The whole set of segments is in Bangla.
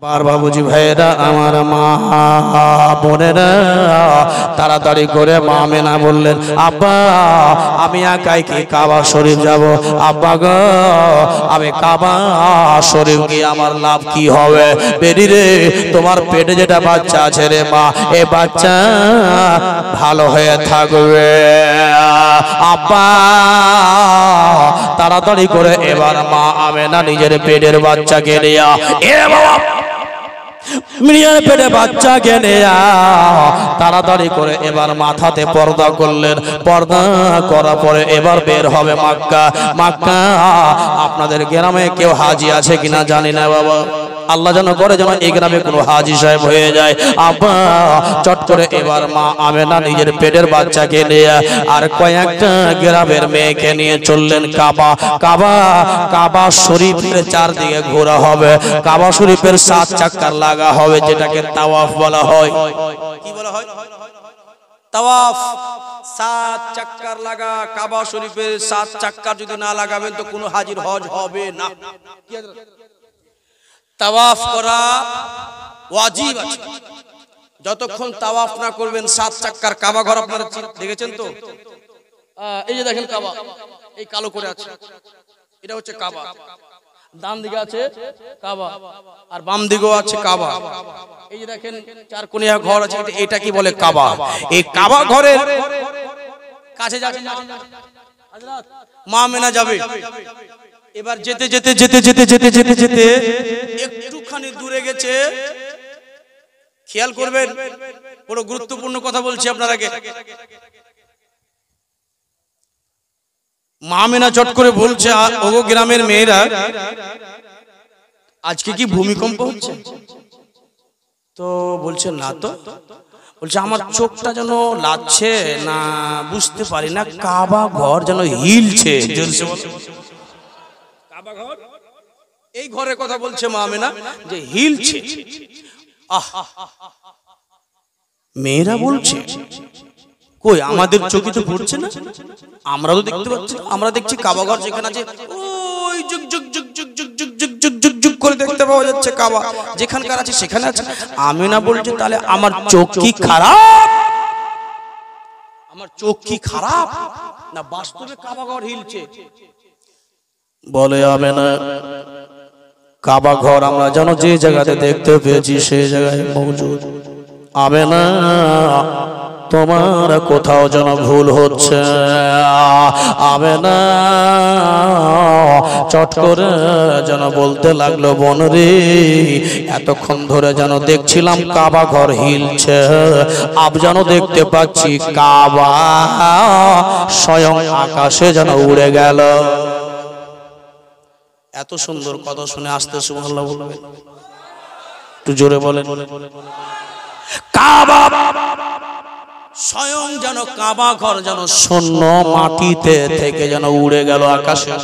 আবার বাবুজি ভাইরা আমার মা বোনেরা তাড়াতাড়ি করে মা আমেনা বললেন, আব্বা আমি একাই কি কাবা শরীফ যাব? আব্বা গো আমি কাবা শরীফ গিয়ে আমার লাভ কি হবে? বেরি রে, তোমার পেটে যেটা বাচ্চা আছে রে মা, এ বাচ্চা ভালো হয়ে থাকবে। আব্বা তাড়াতাড়ি করে এবার মা আমেনা নিজের পেটের বাচ্চাকে নিয়ে মিয়ার পেটে বাচ্চাকে নিয়ে তাড়াতাড়ি করে এবার মাথাতে পর্দা করলেন। পর্দা করার পরে এবার বের হবে মক্কা। মক্কা আপনাদের গ্রামে কেউ হাজি আছে কিনা জানি না বাবা, আল্লাহ যেন করে যেন এই গ্রামে কোনো হাজি সাহেব হয়ে যায়। আব্বা চট করে এবার মা আমেনা নিজের পেটের বাচ্চাকে নিয়ে আর কয়েকটা গ্রামের মেয়েকে নিয়ে চললেন কাবা। কাবা কাবা শরীফের চারদিকে ঘোরা হবে। কাবা শরীফের 7 চাক্কার লাগা হবে, যেটাকে তাওয়াফ বলা হয়। কি বলা হয়? তাওয়াফ। 7 চাক্কার লাগা কাবা শরীফের 7 চাক্কার যদি না লাগাবেন তো কোনো হাজির হজ হবে না। তাওয়াফ করা ওয়াজিব আছে। যতক্ষণ তাওয়াফ না করবেন 7 চাক্কার কাবা ঘর আপনারা দেখেছেন তো? এই যে দেখেন কাবা, এই কালো করে আছে, এটা হচ্ছে কাবা। ডান দিকে আছে কাবা আর বাম দিকেও আছে কাবা। এই যে দেখেন 4 কোণিয়া ঘর আছে, এটা কি বলে? কাবা। এই কাবা ঘরের কাছে যাবেন হযরত মা আমেনা যাবে। এবার যেতে যেতে যেতে যেতে যেতে যেতে যেতে একটুখানি দূরে গেছে, খেয়াল করবেন, বড় গুরুত্বপূর্ণ কথা বলছি আপনারাকে। মা আমেনা চট করে বলছে, ওগো গ্রামের মেয়েরা, আজকে কি ভূমিকম্প হচ্ছে? তো বলছে না তো। বলছে আমার চোখটা যেন লাগছে না, বুঝতে পারি না, কাবা ঘর যেন হিলছে। কাবা ঘর, এই ঘরের কথা বলছে মা আমেনা যে হিলছে। মেয়েরা বলছে কই আমাদের চোখে তো পড়ছে না, আমরা তো দেখতে পাচ্ছি, আমরা দেখছি কাবা ঘর যেখানে আছে ওই যুগ যুগ যুগ যুগ যুগ যুগ যুগ যুগ যুগ যুগ করে দেখতে পাওয়া যাচ্ছে কাবা, যেখানকার আছে সেখানে আছে। আমেনা বলছে তাহলে আমার চোখ কি খারাপ? আমার চোখ কি খারাপ না বাস্তবে কাবা ঘর হিলছে? বলে আমেনা, কাবা ঘর আমরা যেন যে জায়গাতে দেখতে পেয়েছি সেই জায়গায় মৌজুদ। আমেনা তোমার কোথাও যেন ভুল হচ্ছে। আমেনা চট করে যেন বলতে লাগলো, বোন রে, এতক্ষণ ধরে যেন দেখছিলাম কাবা ঘর হিলছে, আব যেন দেখতে পাচ্ছি কাবা স্বয়ং আকাশে যেন উড়ে গেল। এত সুন্দর কথা শুনে আসতে সুবহানাল্লাহ বলবেন, একটু জোরে বলেন। কাবা স্বয়ং যেন কাবা ঘর যেন শূন্য মাটিতে থেকে যেন উড়ে গেল আকাশে।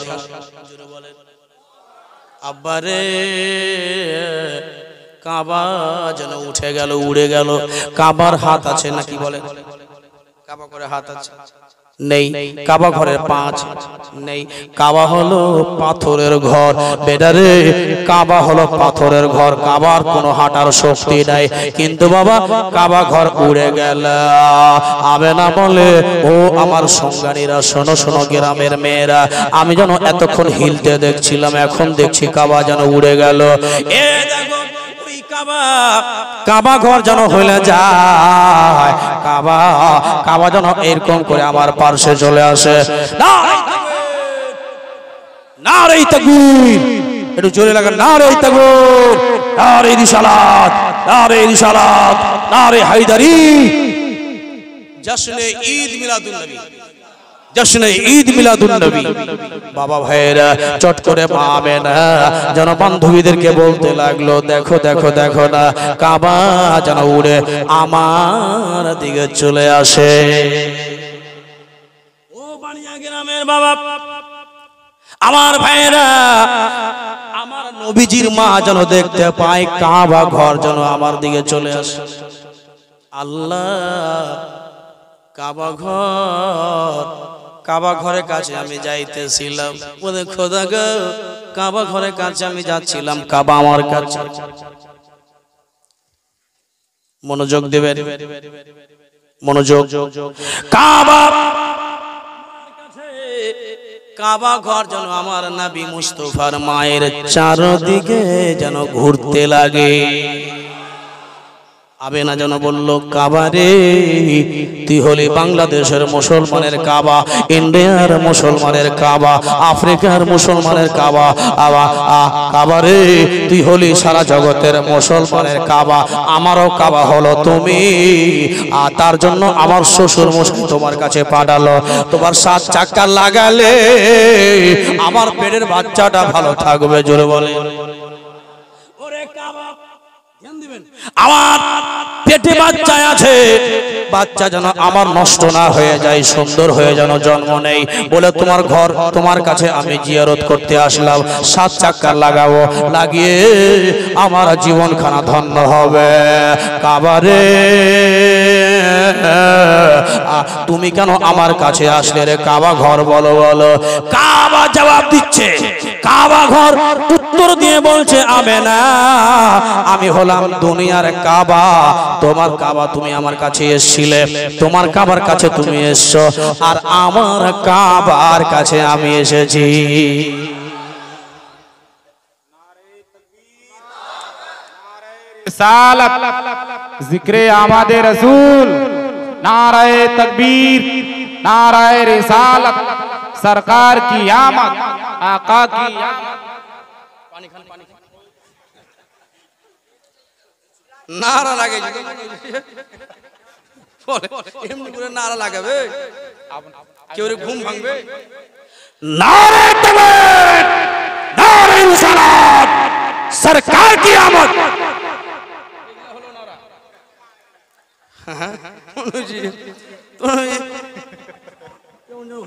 আব্বারে কাবা যেন উঠে গেল, উড়ে গেল। কাবার হাত আছে নাকি বলে? কাবা ঘরে হাত আছে? নেই। কাবা ঘরের পা আছে? নেই। কাবা হলো পাথরের ঘর বেটারে, কাবা হলো পাথরের ঘর, কাবার কোনো হাঁটার শক্তি নাই। কিন্তু বাবা কাবা ঘর উড়ে গেল। আমেনা বলে, ও আমার সঙ্গানীরা, শোনো শোনো গ্রামের মেয়েরা, আমি যেন এতক্ষণ হিলতে দেখছিলাম, এখন দেখছি কাবা যেন উড়ে গেল। এ দেখো কাবা ঘর যেন হইলে যায়, কাবা কাবা যেন এরকম করে আমার পার্শ্বে চলে আসে। নারে তাকবীর, একটু জোরে লাগান, নারে তাকবীর, নারে রিসালাত, নারে রিসালাত, নারে হায়দারি। জশ্নে ঈদ মিলাদুন নবী, জশ্নে ঈদ মিলাদুন নবী। বাবা ভাইরা চট করে মা আমেনা যেন বান্ধবীদেরকে বলতে লাগলো, দেখো দেখো দেখো না, কাবা যেন উড়ে আমার দিকে চলে আসে। ও বানিয়া গ্রামের বাবা, আমার ভাইরা, আমার নবীজির মা যেন দেখতে পায় কাবা ঘর যেন আমার দিকে চলে আসে। আল্লাহ, কাবা ঘর, কাবা ঘরের কাছে আমি যাইতেছিলাম, ওরে খোদা গো, কাবা ঘরের কাছে আমি যাচ্ছিলাম, কাবা আমার কাছে। মনোযোগ দেবেন, মনোযোগ। কাবা, কাবা ঘর যেন আমার নবী মুস্তাফার মায়ের চারদিকে যেন ঘুরতে লাগে। আবে না যেন বলল কাবা রে তুই হলি বাংলাদেশের মুসলমানের কাবা, ইন্ডিয়ার মুসলমানের কাবা, আফ্রিকার মুসলমানের কাবা, কাবা রে তুই হলি সারা জগতের মুসলমানের কাবা, আমারও কাবা হলো তুমি। আর তার জন্য আমার শ্বশুর মশাই তোমার কাছে পাঠালো, তোমার 7 চাকা লাগালে আমার পেটের বাচ্চাটা ভালো থাকবে। জোরে বলে ওরে কাবা, আমার পেটে বাচ্চা আছে, বাচ্চা যেন আমার নষ্ট না হয়ে যায়, সুন্দর হয়ে যেন জন্ম নেই বলে তোমার ঘর তোমার কাছে আমি জিয়ারত করতে আসলাম। 7 চাকা লাগাবো, লাগিয়ে আমার জীবনখানা ধন্য হবে। কাবা রে তুমি কেন আমার কাছে আসলে রে কাবা ঘর, বলো বলো। কাবা জবাব দিচ্ছে, কাবা ঘর উত্তর দিয়ে বলছে আমেনা আমি হলাম দুনিয়ার কাবা, তোমার কাবা তুমি আমার কাছে এসেছিলে, তোমার কাবার কাছে তুমি এসছো, আর আমার কাবার কাছে আমি এসেছি। रिसालत जिक्र आमदे रसूल, नाराए तकबीर, नाराए रिसालत, सरकार की आमद, आका की नारा लागे, एमনি করে नारा লাগাবে, কেউ ঘুম ভাঙবে। नारे तकबीर, नारे रिसालत, सरकार की आमद।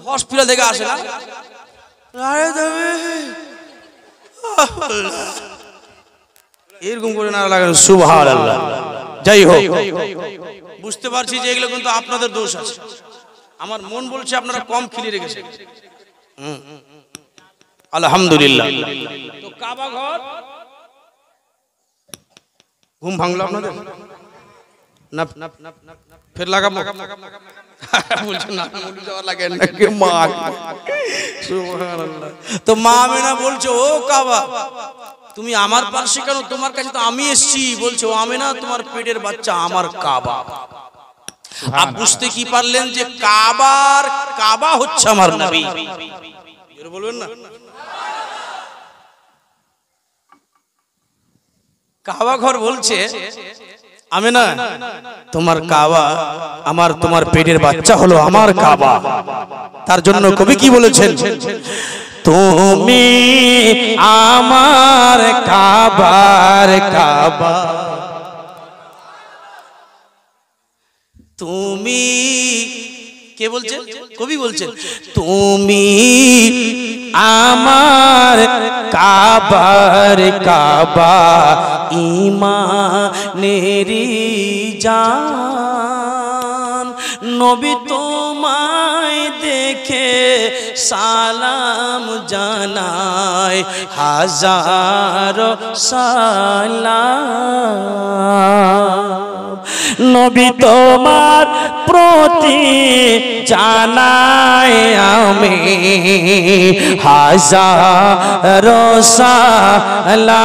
হসপিটাল থেকে আসে না, এরকম করে নারা লাগানো। সুবহানাল্লাহ। যাই হোক, বুঝতে পারছি যে এগুলো কিন্তু আপনাদের দোষ আছে, আমার মন বলছে আপনারা কম খিলি রেখেছেন। আলহামদুলিল্লাহ। তো কাবা ঘর ঘুম ভাঙলো আপনাদের না? ফের লাগাবো বলছেন না, লাগে নাকি মা? সুবহানাল্লাহ। তো মা আমেনা বলছে ও কাবা তুমি আমার পাশে কেন, তোমার কাছে তো আমি এসেছি। বলছে ও আমেনা তোমার পেটের বাচ্চা আমার কাবা। আর বুঝতে কি পারলেন যে কাবার কাবা হচ্ছে আমার নবী। এর বলবেন না কাবা ঘর বলছে আমেনা তোমার কাবা আমার, তোমার পেটের বাচ্চা হলো আমার কাবা। তার জন্য কবি কি বলেছেন, তুমি আমার কাবার কাবা, তুমি কে বলছেন? কবি বলছেন তুমি আমার কাবার কাবা, ঈমানেরি জান, নবী তোমায় দেখে সালাম জানায়, হাজারো সালাম, নবী তোমার প্রতি জানাই আমি হাজারো সালাম।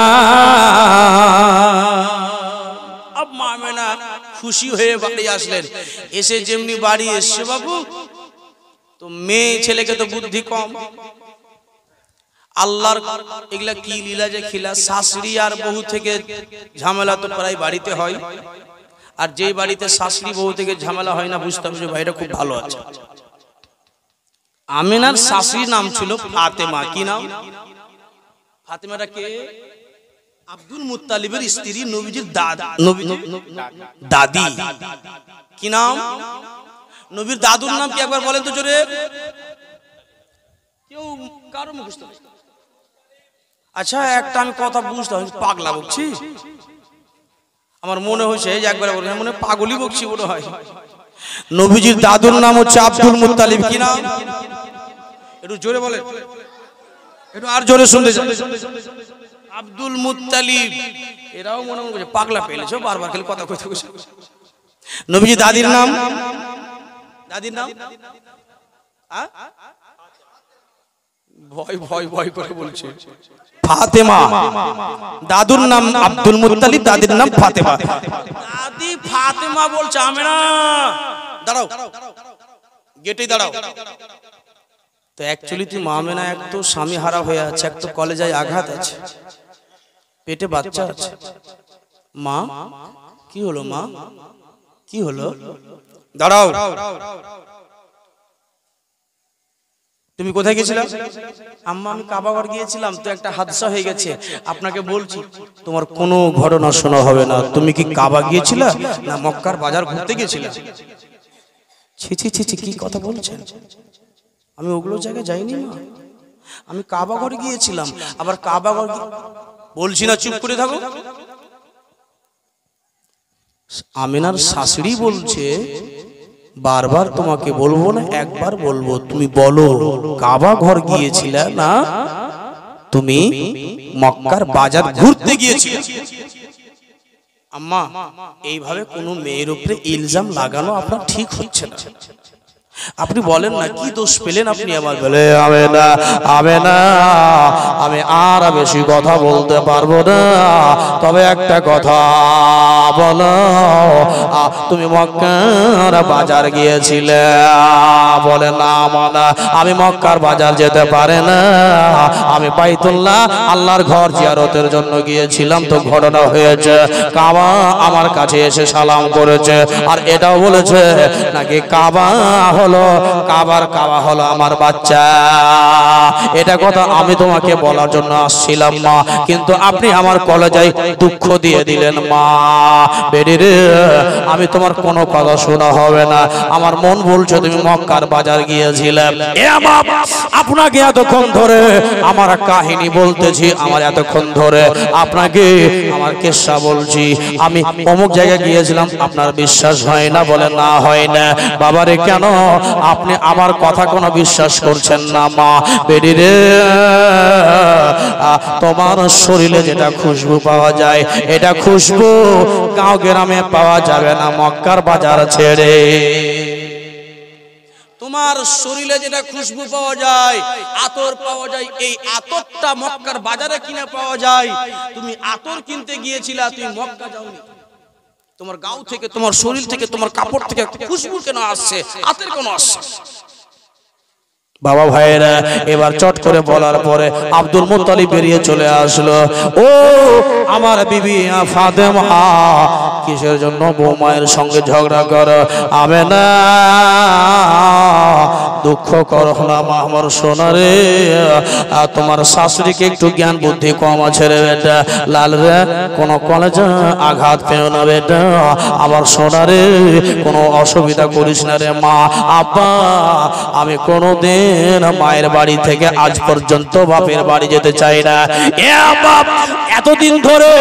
আব মা আমেনা খুশি হয়ে বাড়ি আসলেন। এসে যেমনি বাড়ি এসছে বাবু, তো মেয়ে ছেলেকে তো বুদ্ধি কম, আল্লাহর এগুলা কি লীলা যে খিলা। শাশুড়ি আর বহু থেকে ঝামেলা তো প্রায় বাড়িতে হয়, আর যেই বাড়িতে শাশুড়ি বউ থেকে ঝামেলা হয় না, বুঝতে হবে যে ভাইটা খুব ভালো আছে। আমেনার শাশুড়ির নাম ছিল ফাতেমা। কি নাম? ফাতেমাটা কে? আব্দুল মুত্তালিবের স্ত্রী, নবীজির দাদি। কি নাম? নবীর দাদুর নাম কি একবার বলেন তো জোরে। কেউ কারো মুখস্থ? আচ্ছা একটা আমি কথা বুঝতে হবে, পাগলা বকছি আমার মনে হয়েছে যে একবার মনে পাগলই বকছি মনে হয়। নবীজির দাদুর নাম হচ্ছে আব্দুল মুত্তালিব। কি নাম? একটু জোরে বলে, একটু আর জোরে শুনতে চাই। Abdul Muttalib. এরাও মনে মনে করছে পাগলা পেলেছো, বারবার খালি কথা কইতে। নবীজি দাদির নাম ভয় ভয় ভয় করে বলছে ফাতেমা। দাদুর নাম আব্দুল মুত্তালিব, দাদির নাম ফাতেমা। দাদি ফাতেমা বলছে আমেনা দাঁড়াও, গেটেই দাঁড়াও। তো অ্যাকচুয়ালি তুই মা আমেনা এক তো স্বামী হারা হয়ে আছে, এক তো কলেজায় আঘাত আছে, পেটে বাচ্চা আছে। মা কি হলো, মা কি হলো, দাঁড়াও। তুমি কোথায় গেছিলাম? আম্মা আমি কাবাঘর গিয়েছিলাম, তো একটা হাদসা হয়ে গেছে, আপনাকে বলছি। তোমার কোনো ঘটনা শোনা হবে না। তুমি কি কাবা গিয়েছিলা না মক্কার বাজার ঘুরতে গিয়েছিলা? ছি ছি ছি ছি, কি কথা বলছেন? আমি ওগুলো জায়গায় যাইনি মা, আমি কাবাঘর গিয়েছিলাম। আবার কাবাঘর বলছি না, চুপ করে থাকো। আমিনার শাশুড়ি বলছে বারবার তোমাকে বলবো না, একবার বলবো, তুমি বলো কাবা ঘর গিয়েছিলে না তুমি মক্কার বাজার ঘুরতে গিয়েছিলে? আম্মা এইভাবে কোনো মেয়ের উপরে ইলজাম লাগানো আপনার ঠিক হচ্ছে না। আপনি বলেন না কি দোষ পেলেন আপনি? আবার বলে আমি আর বেশি কথা বলতে পারবো না, তবে একটা কথা বলো, তুমি মক্কার বাজার গিয়েছিলে? বলে না মানা, আমি মক্কার বাজার যেতে পারে না, আমি বাইতুল্লাহ আল্লাহর ঘর জিয়ারতের জন্য গিয়েছিলাম। তো ঘটনা হয়েছে কাবা আমার কাছে এসে সালাম করেছে, আর এটাও বলেছে নাকি কাবা হলো কাবা হলো আমার বাচ্চা। এটা কথা আমি তোমাকে বলার জন্য আসছিলাম মা, কিন্তু আপনি আমার কলেজায় দুঃখ দিয়ে দিলেন মা। বেরি রে, আমি তোমার কোনো কথা শোনা হবে না, আমার মন বলছে তুমি মক্কার বাজার গিয়েছিলে। আপনাকে এতক্ষণ ধরে আমার কাহিনী বলতেছি, আমার এতক্ষণ ধরে আপনাকে আমার কিস্সা বলছি, আমি অমুক জায়গায় গিয়েছিলাম, আপনার বিশ্বাস হয় না? বলে না হয় না। বাবারে কেন আপনি আমার কথা কোনো বিশ্বাস করছেন না মা? বেরি রে, তোমার শরীরে যেটা খুশবু পাওয়া যায়, এটা খুশবু গাঁও গ্রামে পাওয়া যাবে না মক্কার বাজার ছেড়ে। তোমার শরীরে যেটা খুশবু পাওয়া যায়, আতর পাওয়া যায়, এই আতরটা মক্কার বাজারে কিনে পাওয়া যায়। তুমি আতর কিনতে গিয়েছিলা, তুমি মক্কা যাওনি। তোমার গাঁও থেকে, তোমার শরীর থেকে, তোমার কাপড় থেকে খুশবু কেন আসছে, আতর কেন আসছে? বাবা ভাইয়েরা এবার চট করে বলার পরে আব্দুল মুত্তালিব বেরিয়ে চলে আসলো। ও আমার বিবি ফাতেমা, কিসের জন্য বৌমায়ের সঙ্গে ঝগড়া করো? আমেনা দুঃখ করো না মা আমার সোনারে, তোমার শাশুড়িকে একটু জ্ঞান বুদ্ধি কম আছে রে বেটা। লাল রে, কোনো কলেজে আঘাত পেও না বেটা আমার সোনারে, কোনো অসুবিধা করিস না রে মা। আব্বা আমি কোনোদিন মায়ের বাড়ি থেকে আজ পর্যন্ত বাপের বাড়ি যেতে চাই না। এতদিন ধরে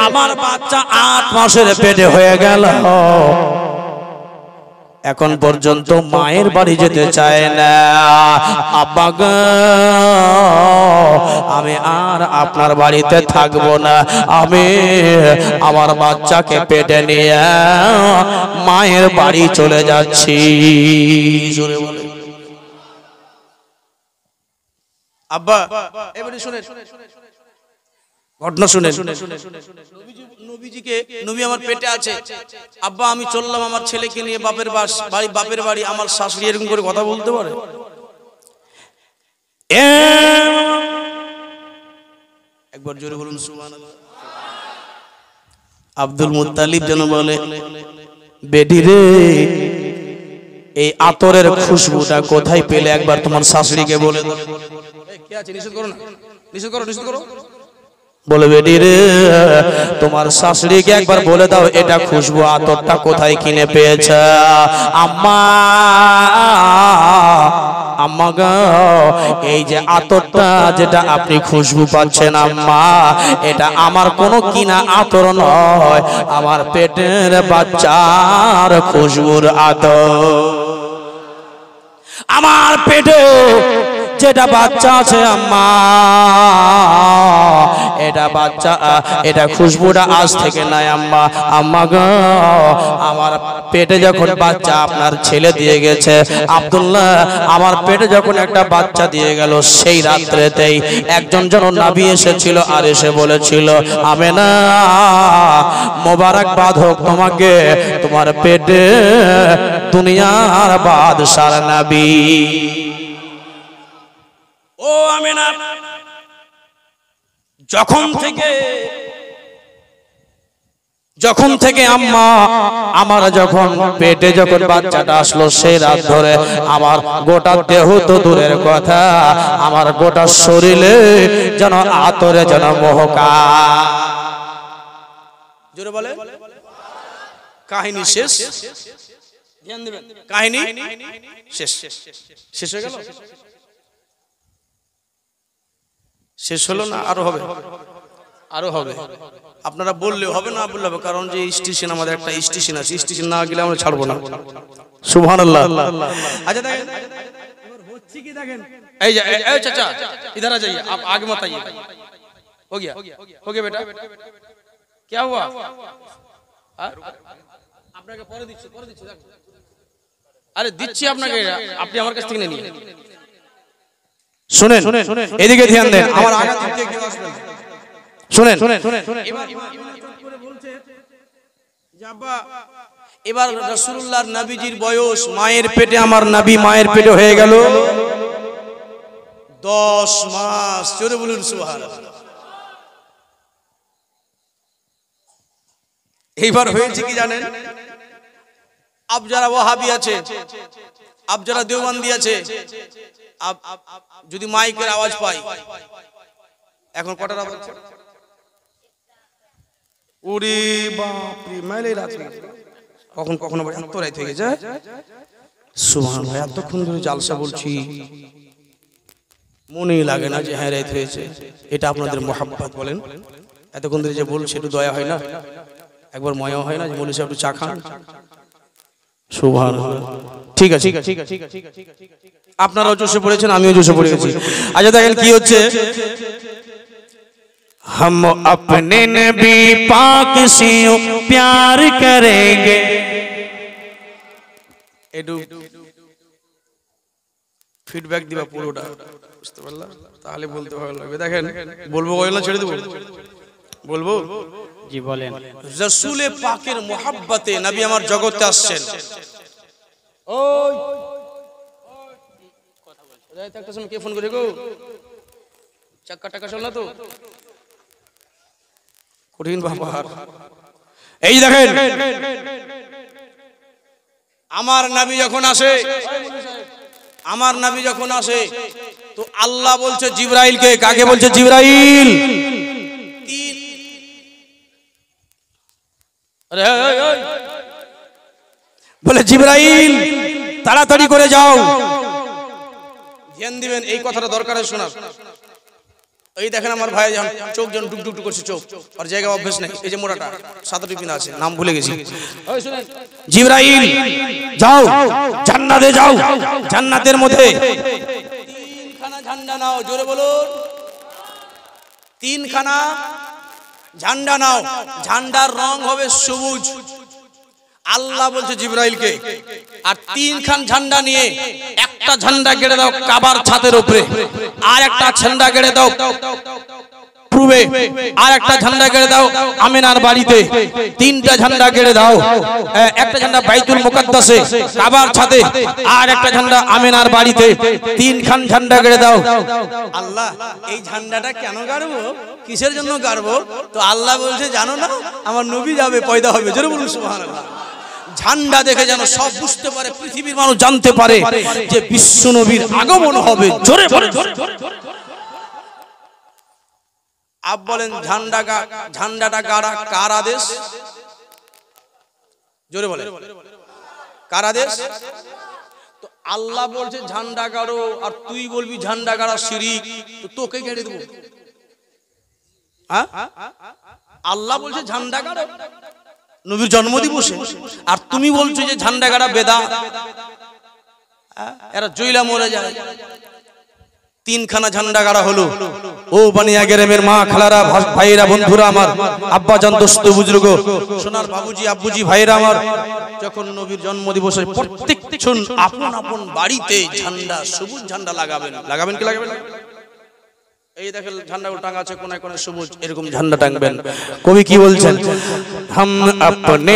আমার বাচ্চা 8 মাসের পেটে হয়ে গেল, এখন পর্যন্ত মায়ের বাড়ি যেতে চায় না। আব্বা গো, আমি আর আপনার বাড়িতে থাকবো না, আমি আমার বাচ্চাকে পেটে নিয়ে মায়ের বাড়ি চলে যাচ্ছি। জোরে বলে আব্বা এবারে শুনেন ঘটনা শুনেন। নবীজিকে, নবী আমার পেটে আছে, আব্বা আমি চললাম আমার ছেলেকে নিয়ে বাপের বাড়ি, বাপের বাড়ি। আমার শাশুড়ি এরকম করে কথা বলতে পারে? একবার জোরে বলুন সুবহানাল্লাহ। আব্দুল মুত্তালিব যেন বলে, বেটি রে এই আতরের খুশবুটা কোথায় পেলে একবার তোমার শাশুড়িকে বলে দাও। কে আছে? নিষেধ করো না, নিষেধ করো, নিষেধ করো। বলে বেটি রে তোমার শাশুড়িকে একবার বলে দাও এটা খুশবু আতরটা কোথায় কিনে পেয়েছে। আম্মা আম্মা গো, এই যে আতরটা যেটা আপনি খুশবু পাচ্ছেন আম্মা, এটা আমার কোনো কিনা আতর নয়, আমার পেটের বাচ্চার খুশবুর আতর। আমার পেটে যেটা বাচ্চা আছে আম্মা, এটা বাচ্চা, এটা খুশবুটা আজ থেকে নাই আম্মা। আম্মা গো, আমার পেটে যখন বাচ্চা আপনার ছেলে দিয়ে গেছে আব্দুল্লাহ, আমার পেটে যখন একটা বাচ্চা দিয়ে গেল, সেই রাত্রেতেই একজন জন নবী এসেছিল আর এসে বলেছিল, আমেনা মোবারকবাদ হোক তোমাকে, তোমার পেটে দুনিয়ার বাদশার নবী। ও আমেনা, যখন থেকে আম্মা আমার যখন পেটে যখন বাচ্চাটা আসলো, সেই রাত ধরে আমার গোটা দেহ তো দূরের কথা, আমার গোটা শরীরে যেন আতরে যেন মহকা। জোরে বলে কাহিনী শেষ, ধ্যান দিবেন, কাহিনী শেষ। শেষ হয়ে গেল? শেষ হলো না? আরো হবে, আরো হবে। আপনারা বললে হবে, না বললে হবে, কারণ যে স্টেশন আমাদের একটা স্টেশন আছে, স্টেশন না গেলে আমরা ছাড়বো না। সুবহানাল্লাহ। আচ্ছা দেখেন এবার হচ্ছে কি, দেখেন এই যে এই চাচা इधर आ जाइए, आप आगे मत आइए। हो गया बेटा, क्या हुआ? আপনাকে পরে দিচ্ছি, দেখো। আরে দিচ্ছি আপনাকে, আপনি আমার কাছ থেকে নিয়ে নিন। শুনেন, এদিকে ধ্যান দেন, আমার আগা থেকে কেউ আসবে না। শুনেন, এবার রাসূলুল্লাহর নবীজির বয়স, মায়ের পেটে আমার নবী মায়ের পেটে হয়ে গেল 10 মাস। জোরে বলুন সুবহানাল্লাহ। এইবার হয়েছে কি জানেন, আব যারা ওয়াহাবি আছে, আব যারা দেওবন্দি আছে, যদি মাইকের আওয়াজ পাই, এখন কটার আওয়াজ? ওরে বাপ রে, মেলে রাত কখনো এত রাত হয়ে গেছে। সুবহানাল্লাহ, এতক্ষণ ধরে জালসা বলছি, মনেই লাগে না যে হ্যাঁ রাত হয়েছে। এটা আপনাদের মোহাব্বত বলেন? এতক্ষণ ধরে যে বলছি, একটু দয়া হয় না? একবার ময়া হয় না যে বলেছে একটু চা খান? সুবহানাল্লাহ। ঠিক আছে, আপনারাও জোশে পড়েছেন, আমিও জোশে পড়ে গেছি। আচ্ছা দেখেন কি হচ্ছে, हम अपने नबी पाक से प्यार करेंगे। একটু ফিডব্যাক দিবা পুরোটা, বুঝতে পারলাম? তাহলে বলতে ভালো লাগবে। দেখেন বলবো না, ছেড়ে দেবো? বলবো। জি বলেন। রাসূলে পাকের মোহাব্বতে নবী আমার জগতে আসছেন। ওই রাত একটা সময় কে ফোন করে গো? চাক্কা টাকা চল না তো? কঠিন ব্যাপার। এই দেখেন আমার নবী যখন আসে, আমার নবী যখন আসে তো আল্লাহ বলছে জিবরাইলকে, কাকে বলছে? জিবরাইল। বলে জিবরাইল তাড়াতাড়ি করে যাও। ধ্যান দিবেন, এই কথাটা দরকার শোনা। এই দেখেন আমার ভাই যখন চোখ যখন ডুক ডুক করছে, চোখ আর জায়গা অভ্যাস নেই, এই যে মোড়াটা সাদা টিফিন আছে, নাম ভুলে গেছি। জিবরাইল যাও জান্নাতে, যাও জান্নাতের মধ্যে 3খানা ঝান্ডা নাও। জোরে বলুন, 3খানা ঝান্ডা নাও। ঝান্ডার রং হবে সবুজ। আল্লাহ বলছে জিবরাইলকে, আর 3খান ঝান্ডা নিয়ে একটা ঝান্ডা গেড়ে দাও কাবার ছাদের উপরে, আর একটা ঝান্ডা গেড়ে দাও পূর্বে, আর একটা ঝান্ডা গেড়ে দাও আমিনার বাড়িতে, 3টা ঝান্ডা গেড়ে দাও। একটা ঝান্ডা বাইতুল মুকাদ্দাসে কাবার ছাদে, আর একটা ঝান্ডা আমিনার বাড়িতে, 3খান ঝান্ডা গেড়ে দাও। আল্লাহ এই ঝান্ডাটা কেন গাড়বো, কিসের জন্য গাড়বো? তো আল্লাহ বলছে জানো না, আমার নবী যাবে, পয়দা হবে। জোরে বলুন সুবহানাল্লাহ। ঝান্ডা দেখে যেন সব বুঝতে পারে, পৃথিবীর মানুষ জানতে পারে যে বিশ্ব নবীর আগমন হবে। জোরে বলেন। আপ বলেন ঝান্ডাটা গাড়া কার আদেশ? জোরে বলেন, কার আদেশ? তো আল্লাহ বলছে ঝান্ডা গাড়ো, আর তুই বলবি ঝান্ডা গাড়া শিরিক, তো তোকে গেড়ে দেবো। হ্যাঁ, আল্লাহ বলছে ঝান্ডা গাড়ো নবীর জন্মদিবসে, আর তুমি বলছো যে ঝান্ডা গাড়া বেদা। এরা জইলা মরে যায়। তিনখানা ঝান্ডা গাড়া হলো। ও বানিয়া গ্রামের মা খালারা, ভাইরা, বন্ধুরা আমার, আব্বাজান, দোস্ত বুজুর্গ, সোনার বাবুজি, আব্বুজি, ভাইরা আমার, যখন নবীর জন্মদিবসে প্রত্যেকজন আপন আপন বাড়িতে ঝান্ডা, সবুজ ঝান্ডা লাগাবেন। লাগাবেন কি লাগাবেন? এই দেখেন ঝান্ডাগুলো টাঙা আছে, কোনায় কোনায় সবুজ, এরকম ঝান্ডা টাঙবেন। কবি কি বলছেন? হাম আপনে